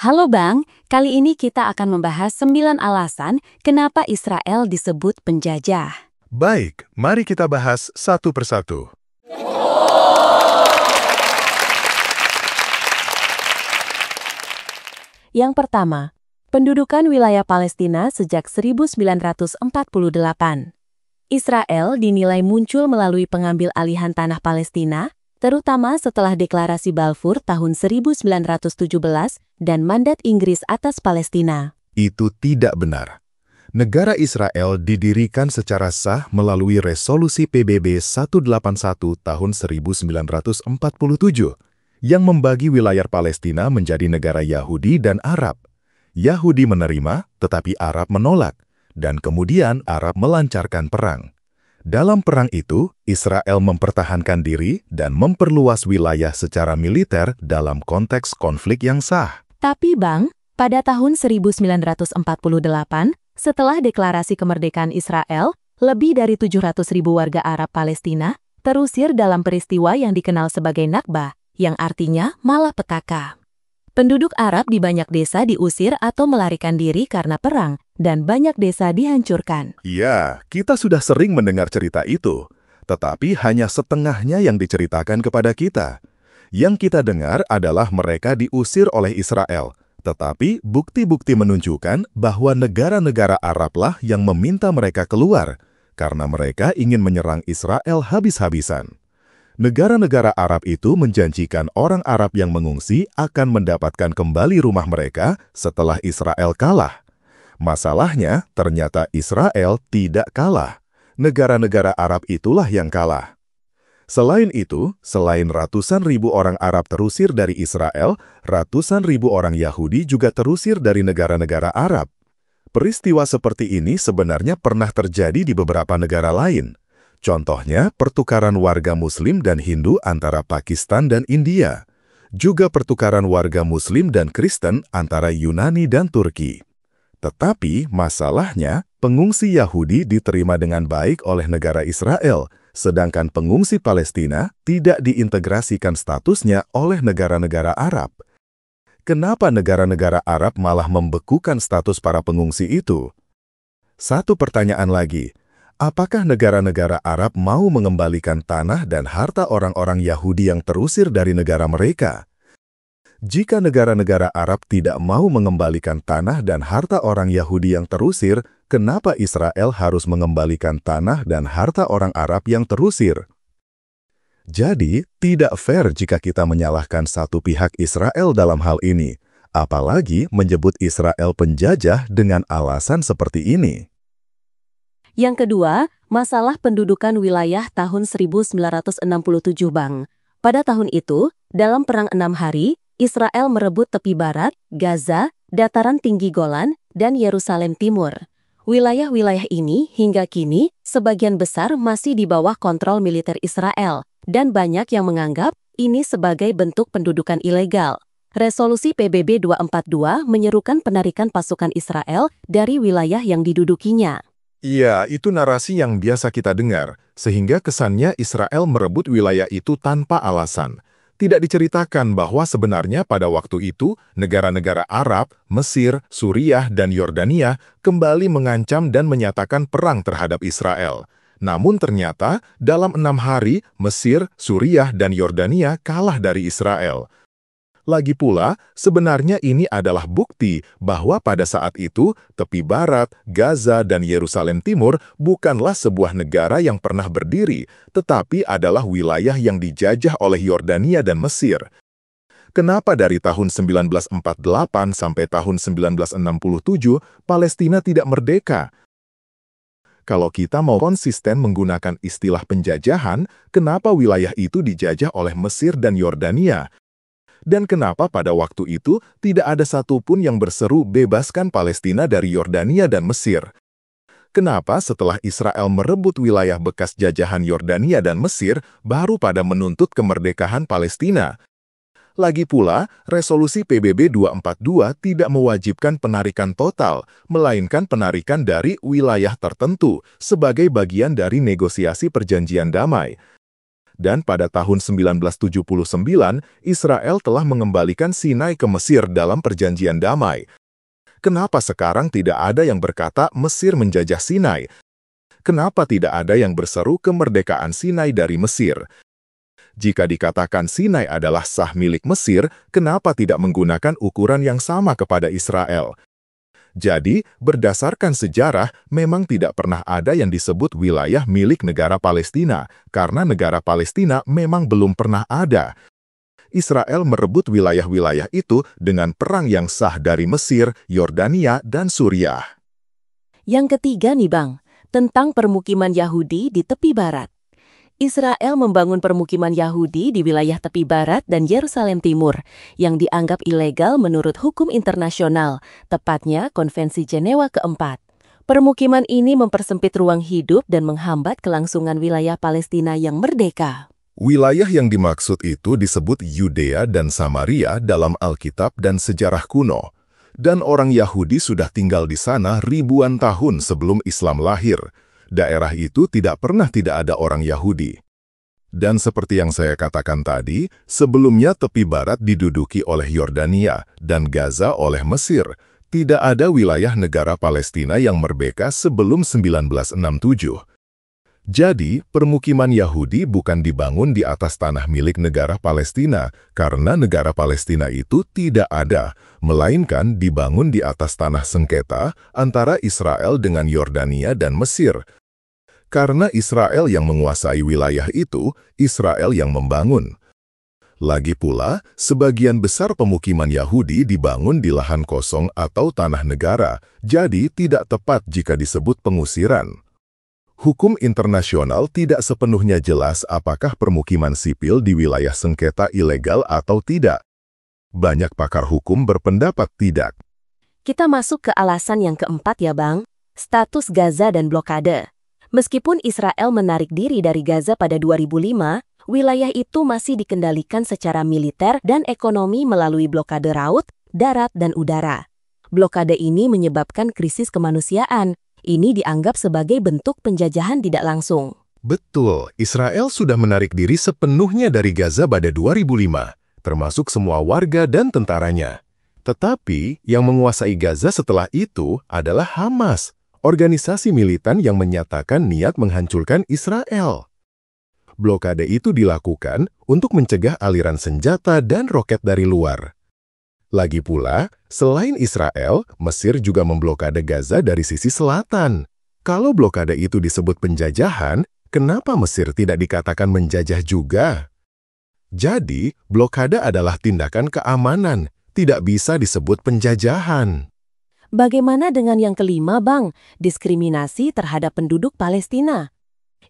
Halo Bang, kali ini kita akan membahas 9 alasan kenapa Israel disebut penjajah. Baik, mari kita bahas satu persatu. Yang pertama, pendudukan wilayah Palestina sejak 1948. Israel dinilai muncul melalui pengambil alihan tanah Palestina, terutama setelah deklarasi Balfour tahun 1917 dan mandat Inggris atas Palestina. Itu tidak benar. Negara Israel didirikan secara sah melalui resolusi PBB 181 tahun 1947 yang membagi wilayah Palestina menjadi negara Yahudi dan Arab. Yahudi menerima, tetapi Arab menolak, dan kemudian Arab melancarkan perang. Dalam perang itu, Israel mempertahankan diri dan memperluas wilayah secara militer dalam konteks konflik yang sah. Tapi Bang, pada tahun 1948, setelah deklarasi kemerdekaan Israel, lebih dari 700.000 warga Arab Palestina terusir dalam peristiwa yang dikenal sebagai Nakbah, yang artinya malapetaka. Penduduk Arab di banyak desa diusir atau melarikan diri karena perang, dan banyak desa dihancurkan. Ya, kita sudah sering mendengar cerita itu, tetapi hanya setengahnya yang diceritakan kepada kita. Yang kita dengar adalah mereka diusir oleh Israel, tetapi bukti-bukti menunjukkan bahwa negara-negara Arablah yang meminta mereka keluar, karena mereka ingin menyerang Israel habis-habisan. Negara-negara Arab itu menjanjikan orang Arab yang mengungsi akan mendapatkan kembali rumah mereka setelah Israel kalah. Masalahnya, ternyata Israel tidak kalah. Negara-negara Arab itulah yang kalah. Selain itu, selain ratusan ribu orang Arab terusir dari Israel, ratusan ribu orang Yahudi juga terusir dari negara-negara Arab. Peristiwa seperti ini sebenarnya pernah terjadi di beberapa negara lain. Contohnya, pertukaran warga Muslim dan Hindu antara Pakistan dan India. Juga pertukaran warga Muslim dan Kristen antara Yunani dan Turki. Tetapi, masalahnya, pengungsi Yahudi diterima dengan baik oleh negara Israel, sedangkan pengungsi Palestina tidak diintegrasikan statusnya oleh negara-negara Arab. Kenapa negara-negara Arab malah membekukan status para pengungsi itu? Satu pertanyaan lagi. Apakah negara-negara Arab mau mengembalikan tanah dan harta orang-orang Yahudi yang terusir dari negara mereka? Jika negara-negara Arab tidak mau mengembalikan tanah dan harta orang Yahudi yang terusir, kenapa Israel harus mengembalikan tanah dan harta orang Arab yang terusir? Jadi, tidak fair jika kita menyalahkan satu pihak Israel dalam hal ini, apalagi menyebut Israel penjajah dengan alasan seperti ini. Yang kedua, masalah pendudukan wilayah tahun 1967 Bang. Pada tahun itu, dalam Perang 6 Hari, Israel merebut tepi barat, Gaza, dataran tinggi Golan, dan Yerusalem Timur. Wilayah-wilayah ini hingga kini sebagian besar masih di bawah kontrol militer Israel, dan banyak yang menganggap ini sebagai bentuk pendudukan ilegal. Resolusi PBB 242 menyerukan penarikan pasukan Israel dari wilayah yang didudukinya. Iya, itu narasi yang biasa kita dengar, sehingga kesannya Israel merebut wilayah itu tanpa alasan. Tidak diceritakan bahwa sebenarnya pada waktu itu, negara-negara Arab, Mesir, Suriah, dan Yordania kembali mengancam dan menyatakan perang terhadap Israel. Namun ternyata, dalam 6 hari, Mesir, Suriah, dan Yordania kalah dari Israel. Lagi pula, sebenarnya ini adalah bukti bahwa pada saat itu, tepi barat, Gaza, dan Yerusalem Timur bukanlah sebuah negara yang pernah berdiri, tetapi adalah wilayah yang dijajah oleh Yordania dan Mesir. Kenapa dari tahun 1948 sampai tahun 1967, Palestina tidak merdeka? Kalau kita mau konsisten menggunakan istilah penjajahan, kenapa wilayah itu dijajah oleh Mesir dan Yordania? Dan kenapa pada waktu itu tidak ada satupun yang berseru bebaskan Palestina dari Yordania dan Mesir? Kenapa setelah Israel merebut wilayah bekas jajahan Yordania dan Mesir, baru pada menuntut kemerdekaan Palestina? Lagi pula, resolusi PBB 242 tidak mewajibkan penarikan total, melainkan penarikan dari wilayah tertentu sebagai bagian dari negosiasi perjanjian damai. Dan pada tahun 1979, Israel telah mengembalikan Sinai ke Mesir dalam perjanjian damai. Kenapa sekarang tidak ada yang berkata Mesir menjajah Sinai? Kenapa tidak ada yang berseru kemerdekaan Sinai dari Mesir? Jika dikatakan Sinai adalah sah milik Mesir, kenapa tidak menggunakan ukuran yang sama kepada Israel? Jadi, berdasarkan sejarah, memang tidak pernah ada yang disebut wilayah milik negara Palestina, karena negara Palestina memang belum pernah ada. Israel merebut wilayah-wilayah itu dengan perang yang sah dari Mesir, Yordania, dan Suriah. Yang ketiga nih Bang, tentang permukiman Yahudi di tepi barat. Israel membangun permukiman Yahudi di wilayah tepi barat dan Yerusalem Timur yang dianggap ilegal menurut hukum internasional, tepatnya Konvensi Jenewa keempat. Permukiman ini mempersempit ruang hidup dan menghambat kelangsungan wilayah Palestina yang merdeka. Wilayah yang dimaksud itu disebut Yudea dan Samaria dalam Alkitab dan sejarah kuno. Dan orang Yahudi sudah tinggal di sana ribuan tahun sebelum Islam lahir. Daerah itu tidak pernah tidak ada orang Yahudi. Dan seperti yang saya katakan tadi, sebelumnya tepi barat diduduki oleh Yordania dan Gaza oleh Mesir. Tidak ada wilayah negara Palestina yang merdeka sebelum 1967. Jadi, permukiman Yahudi bukan dibangun di atas tanah milik negara Palestina, karena negara Palestina itu tidak ada, melainkan dibangun di atas tanah sengketa antara Israel dengan Yordania dan Mesir. Karena Israel yang menguasai wilayah itu, Israel yang membangun. Lagi pula, sebagian besar pemukiman Yahudi dibangun di lahan kosong atau tanah negara, jadi tidak tepat jika disebut pengusiran. Hukum internasional tidak sepenuhnya jelas apakah permukiman sipil di wilayah sengketa ilegal atau tidak. Banyak pakar hukum berpendapat tidak. Kita masuk ke alasan yang keempat ya Bang, status Gaza dan blokade. Meskipun Israel menarik diri dari Gaza pada 2005, wilayah itu masih dikendalikan secara militer dan ekonomi melalui blokade laut, darat, dan udara. Blokade ini menyebabkan krisis kemanusiaan. Ini dianggap sebagai bentuk penjajahan tidak langsung. Betul, Israel sudah menarik diri sepenuhnya dari Gaza pada 2005, termasuk semua warga dan tentaranya. Tetapi, yang menguasai Gaza setelah itu adalah Hamas, organisasi militan yang menyatakan niat menghancurkan Israel. Blokade itu dilakukan untuk mencegah aliran senjata dan roket dari luar. Lagi pula, selain Israel, Mesir juga memblokade Gaza dari sisi selatan. Kalau blokade itu disebut penjajahan, kenapa Mesir tidak dikatakan menjajah juga? Jadi, blokade adalah tindakan keamanan, tidak bisa disebut penjajahan. Bagaimana dengan yang kelima, Bang? Diskriminasi terhadap penduduk Palestina.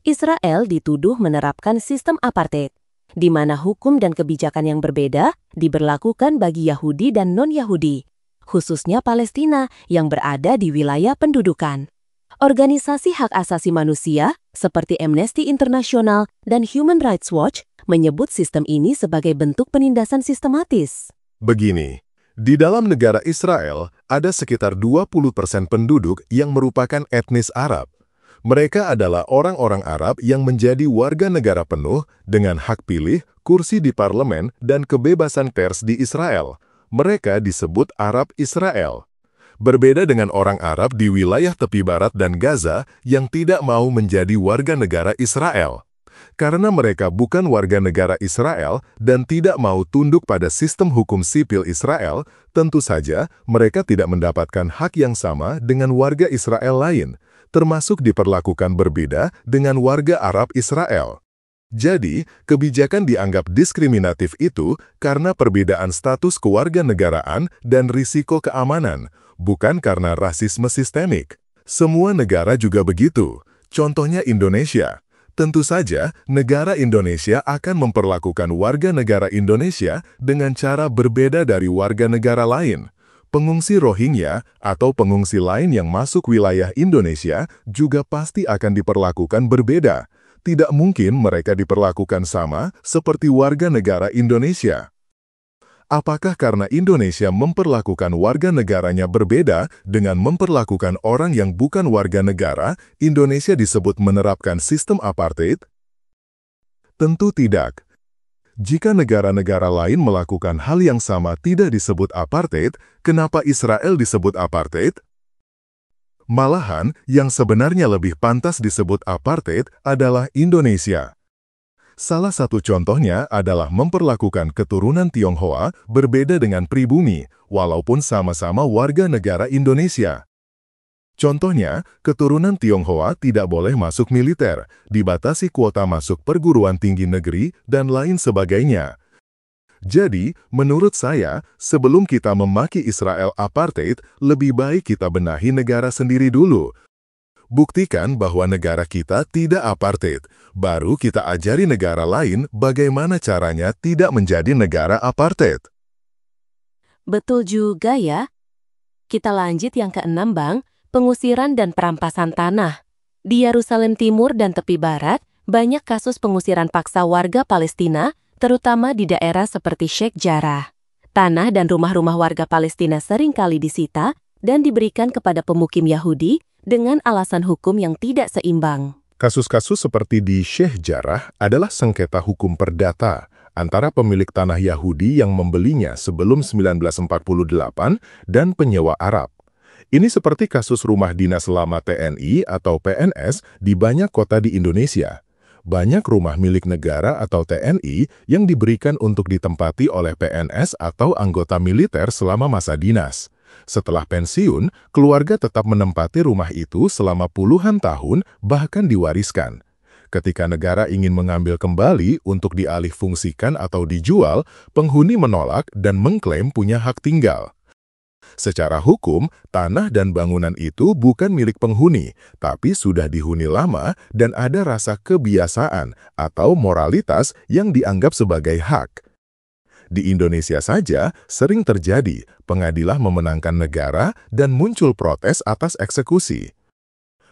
Israel dituduh menerapkan sistem apartheid, di mana hukum dan kebijakan yang berbeda diberlakukan bagi Yahudi dan non-Yahudi, khususnya Palestina yang berada di wilayah pendudukan. Organisasi hak asasi manusia seperti Amnesty International dan Human Rights Watch menyebut sistem ini sebagai bentuk penindasan sistematis. Begini, di dalam negara Israel ada sekitar 20% penduduk yang merupakan etnis Arab. Mereka adalah orang-orang Arab yang menjadi warga negara penuh dengan hak pilih, kursi di parlemen, dan kebebasan pers di Israel. Mereka disebut Arab Israel. Berbeda dengan orang Arab di wilayah tepi barat dan Gaza yang tidak mau menjadi warga negara Israel. Karena mereka bukan warga negara Israel dan tidak mau tunduk pada sistem hukum sipil Israel, tentu saja mereka tidak mendapatkan hak yang sama dengan warga Israel lain, termasuk diperlakukan berbeda dengan warga Arab Israel. Jadi, kebijakan dianggap diskriminatif itu karena perbedaan status kewarganegaraan dan risiko keamanan, bukan karena rasisme sistemik. Semua negara juga begitu. Contohnya Indonesia. Tentu saja, negara Indonesia akan memperlakukan warga negara Indonesia dengan cara berbeda dari warga negara lain. Pengungsi Rohingya atau pengungsi lain yang masuk wilayah Indonesia juga pasti akan diperlakukan berbeda. Tidak mungkin mereka diperlakukan sama seperti warga negara Indonesia. Apakah karena Indonesia memperlakukan warga negaranya berbeda dengan memperlakukan orang yang bukan warga negara, Indonesia disebut menerapkan sistem apartheid? Tentu tidak. Jika negara-negara lain melakukan hal yang sama tidak disebut apartheid, kenapa Israel disebut apartheid? Malahan, yang sebenarnya lebih pantas disebut apartheid adalah Indonesia. Salah satu contohnya adalah memperlakukan keturunan Tionghoa berbeda dengan pribumi, walaupun sama-sama warga negara Indonesia. Contohnya, keturunan Tionghoa tidak boleh masuk militer, dibatasi kuota masuk perguruan tinggi negeri, dan lain sebagainya. Jadi, menurut saya, sebelum kita memaki Israel apartheid, lebih baik kita benahi negara sendiri dulu. Buktikan bahwa negara kita tidak apartheid, baru kita ajari negara lain bagaimana caranya tidak menjadi negara apartheid. Betul juga ya. Kita lanjut yang keenam, Bang. Pengusiran dan perampasan tanah. Di Yerusalem Timur dan tepi barat, banyak kasus pengusiran paksa warga Palestina, terutama di daerah seperti Sheikh Jarrah. Tanah dan rumah-rumah warga Palestina seringkali disita dan diberikan kepada pemukim Yahudi dengan alasan hukum yang tidak seimbang. Kasus-kasus seperti di Sheikh Jarrah adalah sengketa hukum perdata antara pemilik tanah Yahudi yang membelinya sebelum 1948 dan penyewa Arab. Ini seperti kasus rumah dinas lama TNI atau PNS di banyak kota di Indonesia. Banyak rumah milik negara atau TNI yang diberikan untuk ditempati oleh PNS atau anggota militer selama masa dinas. Setelah pensiun, keluarga tetap menempati rumah itu selama puluhan tahun, bahkan diwariskan. Ketika negara ingin mengambil kembali untuk dialihfungsikan atau dijual, penghuni menolak dan mengklaim punya hak tinggal. Secara hukum, tanah dan bangunan itu bukan milik penghuni, tapi sudah dihuni lama dan ada rasa kebiasaan atau moralitas yang dianggap sebagai hak. Di Indonesia saja, sering terjadi pengadilan memenangkan negara dan muncul protes atas eksekusi.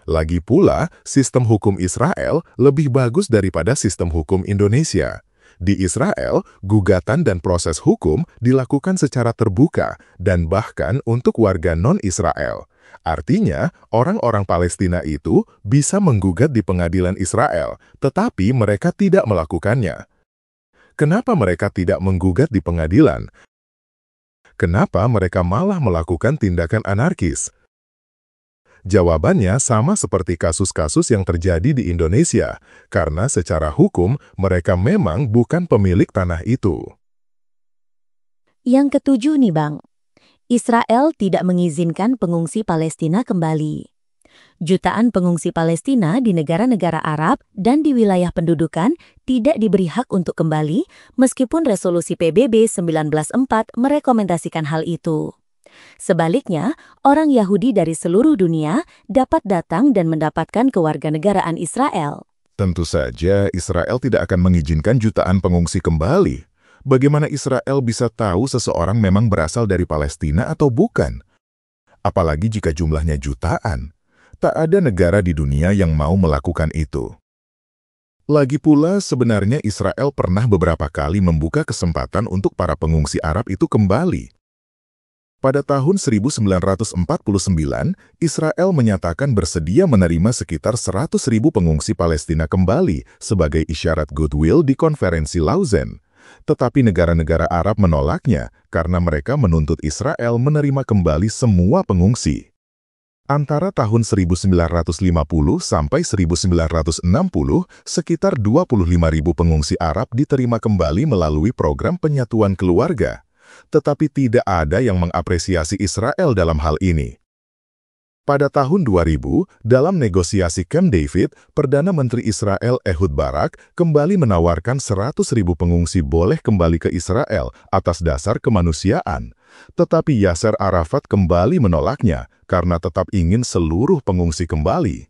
Lagi pula, sistem hukum Israel lebih bagus daripada sistem hukum Indonesia. Di Israel, gugatan dan proses hukum dilakukan secara terbuka dan bahkan untuk warga non-Israel. Artinya, orang-orang Palestina itu bisa menggugat di pengadilan Israel, tetapi mereka tidak melakukannya. Kenapa mereka tidak menggugat di pengadilan? Kenapa mereka malah melakukan tindakan anarkis? Jawabannya sama seperti kasus-kasus yang terjadi di Indonesia, karena secara hukum mereka memang bukan pemilik tanah itu. Yang ketujuh nih, Bang. Israel tidak mengizinkan pengungsi Palestina kembali. Jutaan pengungsi Palestina di negara-negara Arab dan di wilayah pendudukan tidak diberi hak untuk kembali, meskipun resolusi PBB 1904 merekomendasikan hal itu. Sebaliknya, orang Yahudi dari seluruh dunia dapat datang dan mendapatkan kewarganegaraan Israel. Tentu saja Israel tidak akan mengizinkan jutaan pengungsi kembali. Bagaimana Israel bisa tahu seseorang memang berasal dari Palestina atau bukan? Apalagi jika jumlahnya jutaan. Tak ada negara di dunia yang mau melakukan itu. Lagi pula, sebenarnya Israel pernah beberapa kali membuka kesempatan untuk para pengungsi Arab itu kembali. Pada tahun 1949, Israel menyatakan bersedia menerima sekitar 100.000 pengungsi Palestina kembali sebagai isyarat goodwill di konferensi Lausanne. Tetapi negara-negara Arab menolaknya karena mereka menuntut Israel menerima kembali semua pengungsi. Antara tahun 1950 sampai 1960, sekitar 25.000 pengungsi Arab diterima kembali melalui program penyatuan keluarga. Tetapi tidak ada yang mengapresiasi Israel dalam hal ini. Pada tahun 2000, dalam negosiasi Camp David, Perdana Menteri Israel Ehud Barak kembali menawarkan 100.000 pengungsi boleh kembali ke Israel atas dasar kemanusiaan. Tetapi Yasser Arafat kembali menolaknya karena tetap ingin seluruh pengungsi kembali.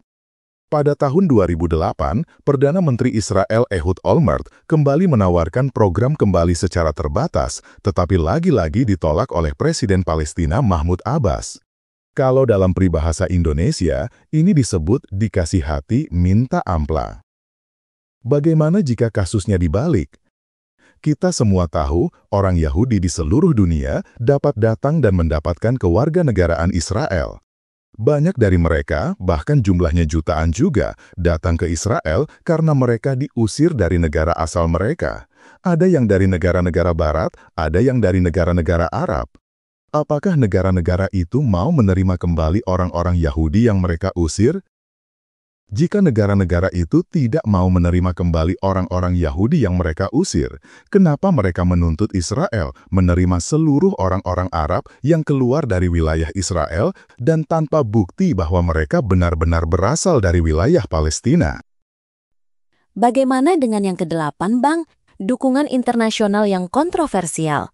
Pada tahun 2008, Perdana Menteri Israel Ehud Olmert kembali menawarkan program kembali secara terbatas, tetapi lagi-lagi ditolak oleh Presiden Palestina Mahmud Abbas. Kalau dalam peribahasa Indonesia, ini disebut dikasih hati minta ampla. Bagaimana jika kasusnya dibalik? Kita semua tahu orang Yahudi di seluruh dunia dapat datang dan mendapatkan kewarganegaraan Israel. Banyak dari mereka, bahkan jumlahnya jutaan juga, datang ke Israel karena mereka diusir dari negara asal mereka. Ada yang dari negara-negara barat, ada yang dari negara-negara Arab. Apakah negara-negara itu mau menerima kembali orang-orang Yahudi yang mereka usir? Jika negara-negara itu tidak mau menerima kembali orang-orang Yahudi yang mereka usir, kenapa mereka menuntut Israel menerima seluruh orang-orang Arab yang keluar dari wilayah Israel dan tanpa bukti bahwa mereka benar-benar berasal dari wilayah Palestina? Bagaimana dengan yang kedelapan, Bang? Dukungan internasional yang kontroversial.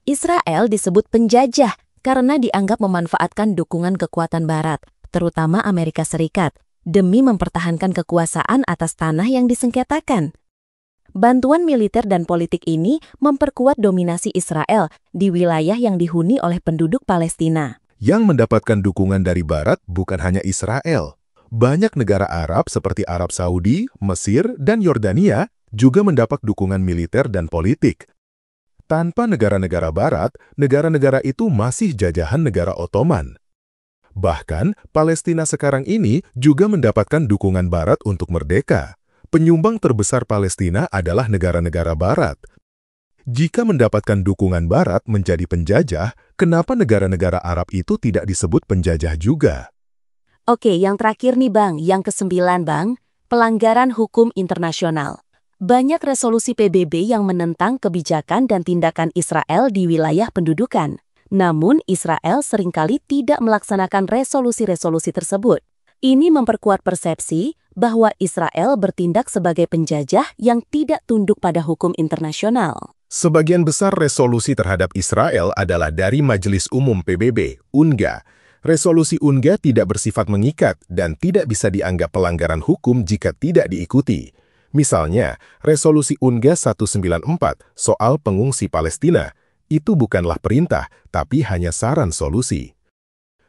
Israel disebut penjajah karena dianggap memanfaatkan dukungan kekuatan Barat, terutama Amerika Serikat, demi mempertahankan kekuasaan atas tanah yang disengketakan. Bantuan militer dan politik ini memperkuat dominasi Israel di wilayah yang dihuni oleh penduduk Palestina. Yang mendapatkan dukungan dari Barat bukan hanya Israel. Banyak negara Arab seperti Arab Saudi, Mesir, dan Yordania juga mendapat dukungan militer dan politik. Tanpa negara-negara Barat, negara-negara itu masih jajahan negara Ottoman. Bahkan, Palestina sekarang ini juga mendapatkan dukungan Barat untuk merdeka. Penyumbang terbesar Palestina adalah negara-negara Barat. Jika mendapatkan dukungan Barat menjadi penjajah, kenapa negara-negara Arab itu tidak disebut penjajah juga? Oke, yang terakhir nih Bang, yang ke-9 Bang, pelanggaran hukum internasional. Banyak resolusi PBB yang menentang kebijakan dan tindakan Israel di wilayah pendudukan. Namun, Israel seringkali tidak melaksanakan resolusi-resolusi tersebut. Ini memperkuat persepsi bahwa Israel bertindak sebagai penjajah yang tidak tunduk pada hukum internasional. Sebagian besar resolusi terhadap Israel adalah dari Majelis Umum PBB, UNGA. Resolusi UNGA tidak bersifat mengikat dan tidak bisa dianggap pelanggaran hukum jika tidak diikuti. Misalnya, resolusi UNGA 194 soal pengungsi Palestina, itu bukanlah perintah, tapi hanya saran solusi.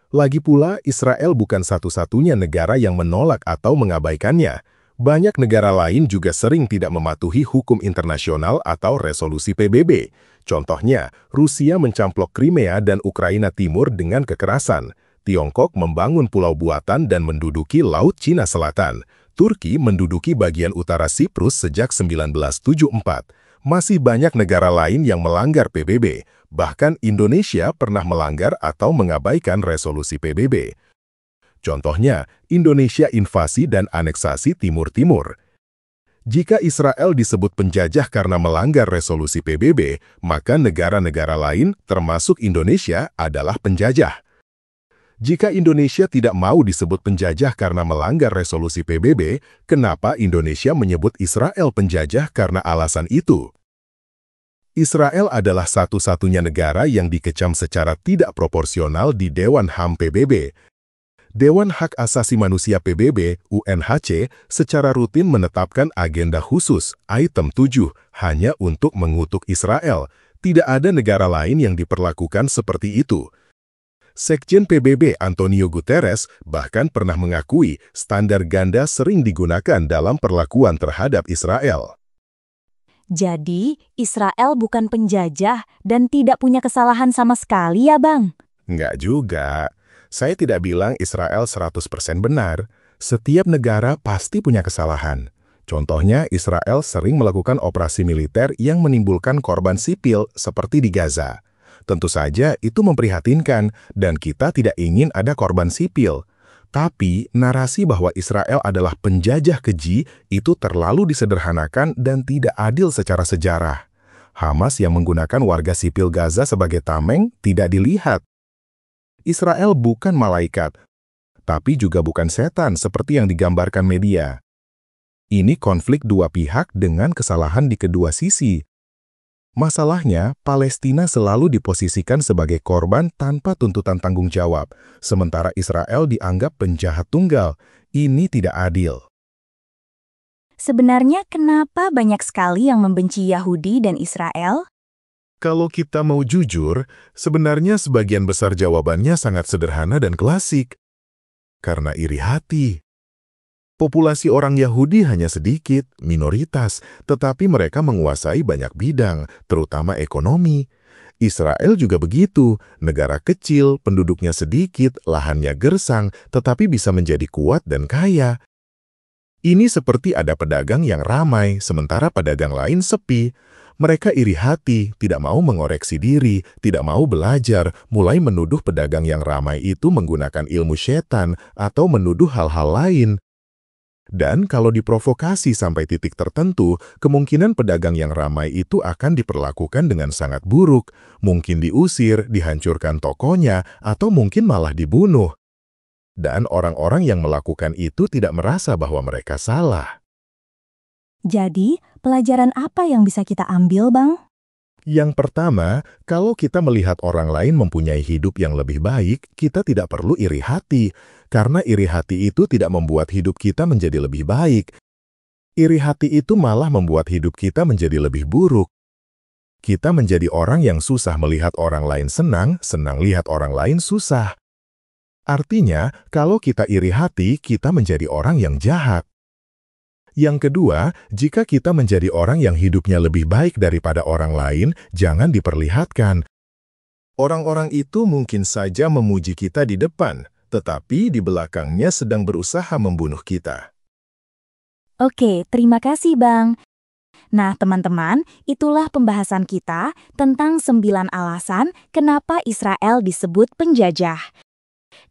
Lagi pula, Israel bukan satu-satunya negara yang menolak atau mengabaikannya. Banyak negara lain juga sering tidak mematuhi hukum internasional atau resolusi PBB. Contohnya, Rusia mencamplok Crimea dan Ukraina Timur dengan kekerasan. Tiongkok membangun pulau buatan dan menduduki Laut Cina Selatan. Turki menduduki bagian utara Siprus sejak 1974. Masih banyak negara lain yang melanggar PBB, bahkan Indonesia pernah melanggar atau mengabaikan resolusi PBB. Contohnya, Indonesia invasi dan aneksasi Timur Timur. Jika Israel disebut penjajah karena melanggar resolusi PBB, maka negara-negara lain, termasuk Indonesia, adalah penjajah. Jika Indonesia tidak mau disebut penjajah karena melanggar resolusi PBB, kenapa Indonesia menyebut Israel penjajah karena alasan itu? Israel adalah satu-satunya negara yang dikecam secara tidak proporsional di Dewan HAM PBB. Dewan Hak Asasi Manusia PBB, UNHC, secara rutin menetapkan agenda khusus, item 7, hanya untuk mengutuk Israel. Tidak ada negara lain yang diperlakukan seperti itu. Sekjen PBB Antonio Guterres bahkan pernah mengakui standar ganda sering digunakan dalam perlakuan terhadap Israel. Jadi, Israel bukan penjajah dan tidak punya kesalahan sama sekali ya, Bang? Enggak juga. Saya tidak bilang Israel 100% benar. Setiap negara pasti punya kesalahan. Contohnya, Israel sering melakukan operasi militer yang menimbulkan korban sipil seperti di Gaza. Tentu saja itu memprihatinkan dan kita tidak ingin ada korban sipil. Tapi, narasi bahwa Israel adalah penjajah keji itu terlalu disederhanakan dan tidak adil secara sejarah. Hamas yang menggunakan warga sipil Gaza sebagai tameng tidak dilihat. Israel bukan malaikat, tapi juga bukan setan seperti yang digambarkan media. Ini konflik dua pihak dengan kesalahan di kedua sisi. Masalahnya, Palestina selalu diposisikan sebagai korban tanpa tuntutan tanggung jawab, sementara Israel dianggap penjahat tunggal. Ini tidak adil. Sebenarnya kenapa banyak sekali yang membenci Yahudi dan Israel? Kalau kita mau jujur, sebenarnya sebagian besar jawabannya sangat sederhana dan klasik. Karena iri hati. Populasi orang Yahudi hanya sedikit, minoritas, tetapi mereka menguasai banyak bidang, terutama ekonomi. Israel juga begitu, negara kecil, penduduknya sedikit, lahannya gersang, tetapi bisa menjadi kuat dan kaya. Ini seperti ada pedagang yang ramai, sementara pedagang lain sepi. Mereka iri hati, tidak mau mengoreksi diri, tidak mau belajar, mulai menuduh pedagang yang ramai itu menggunakan ilmu setan atau menuduh hal-hal lain. Dan kalau diprovokasi sampai titik tertentu, kemungkinan pedagang yang ramai itu akan diperlakukan dengan sangat buruk, mungkin diusir, dihancurkan tokonya, atau mungkin malah dibunuh. Dan orang-orang yang melakukan itu tidak merasa bahwa mereka salah. Jadi, pelajaran apa yang bisa kita ambil, Bang? Yang pertama, kalau kita melihat orang lain mempunyai hidup yang lebih baik, kita tidak perlu iri hati, karena iri hati itu tidak membuat hidup kita menjadi lebih baik. Iri hati itu malah membuat hidup kita menjadi lebih buruk. Kita menjadi orang yang susah melihat orang lain senang, senang lihat orang lain susah. Artinya, kalau kita iri hati, kita menjadi orang yang jahat. Yang kedua, jika kita menjadi orang yang hidupnya lebih baik daripada orang lain, jangan diperlihatkan. Orang-orang itu mungkin saja memuji kita di depan, tetapi di belakangnya sedang berusaha membunuh kita. Oke, terima kasih, Bang. Nah, teman-teman, itulah pembahasan kita tentang 9 alasan kenapa Israel disebut penjajah.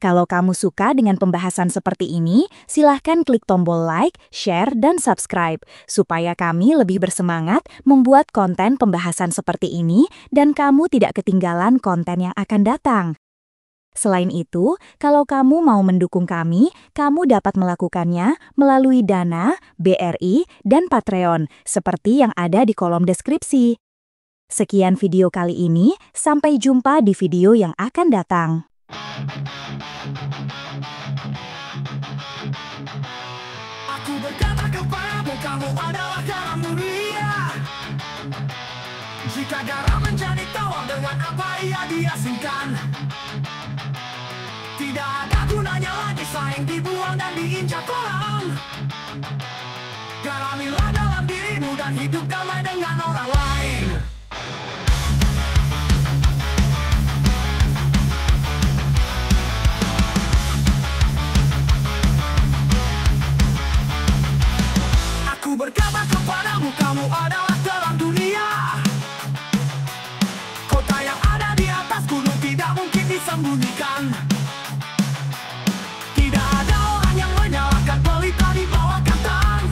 Kalau kamu suka dengan pembahasan seperti ini, silahkan klik tombol like, share, dan subscribe, supaya kami lebih bersemangat membuat konten pembahasan seperti ini dan kamu tidak ketinggalan konten yang akan datang. Selain itu, kalau kamu mau mendukung kami, kamu dapat melakukannya melalui Dana, BRI, dan Patreon, seperti yang ada di kolom deskripsi. Sekian video kali ini, sampai jumpa di video yang akan datang. Aku berkata kepadamu, kamu adalah garam dunia. Jika garam menjadi tawar, dengan apa ia diasingkan? Tidak ada gunanya lagi saing dibuang dan diinjak orang. Garamilah dalam dirimu dan hidup damai dengan orang lain. Aku berkata kepadamu, kamu adalah terang dunia. Kota yang ada di atas gunung tidak mungkin disembunyikan. Tidak ada orang yang menyalakan pelita di bawah kantang,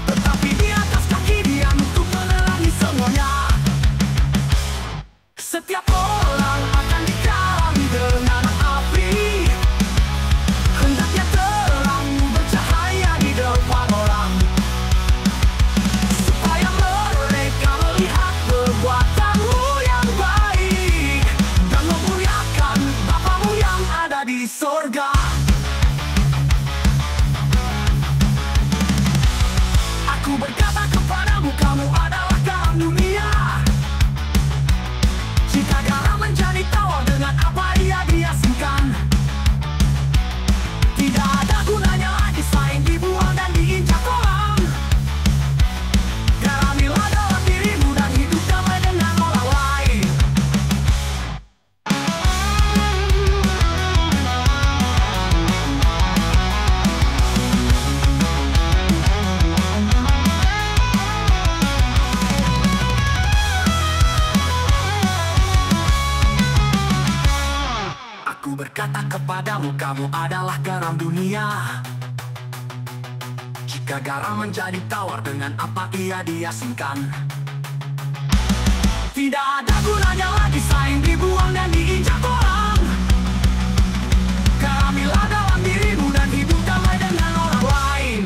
tetapi di atas kaki dia untuk menerangi semuanya. Setiap orang akan dikarami dengan api, hendaknya terang bercahaya di depan orang, supaya mereka melihat perbuatanmu yang baik dan memuliakan Bapamu yang ada di sorga. Aku berkata kepadamu, kamu adalah garam dunia. Jika garam menjadi tawar, dengan apa ia diasingkan? Tidak ada gunanya lagi saing dibuang dan diinjak orang. Garamilah dalam dirimu dan hidup damai dengan orang lain. Aku berkata kepadamu, kamu adalah garam dunia. Jika garam menjadi tawar, dengan apa ia diasingkan? Tidak ada gunanya lagi saing dibuang dan diinjak orang. Garamilah dalam dirimu dan hidup damai dengan orang lain.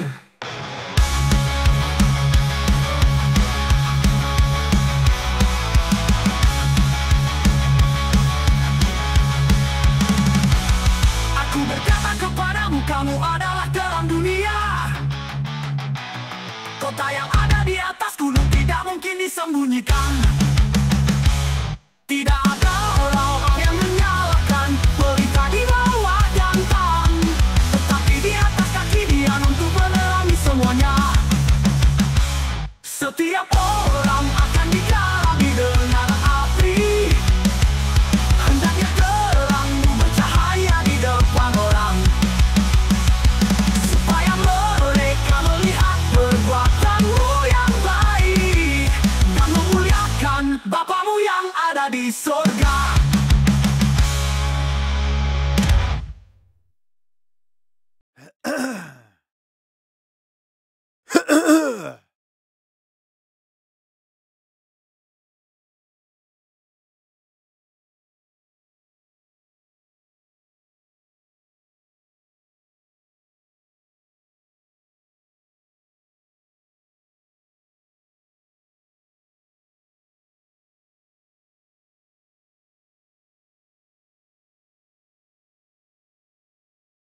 Aku berkata kepadamu, kamu adalah terang dunia. Kota yang ada di atas gunung tidak mungkin disembunyikan.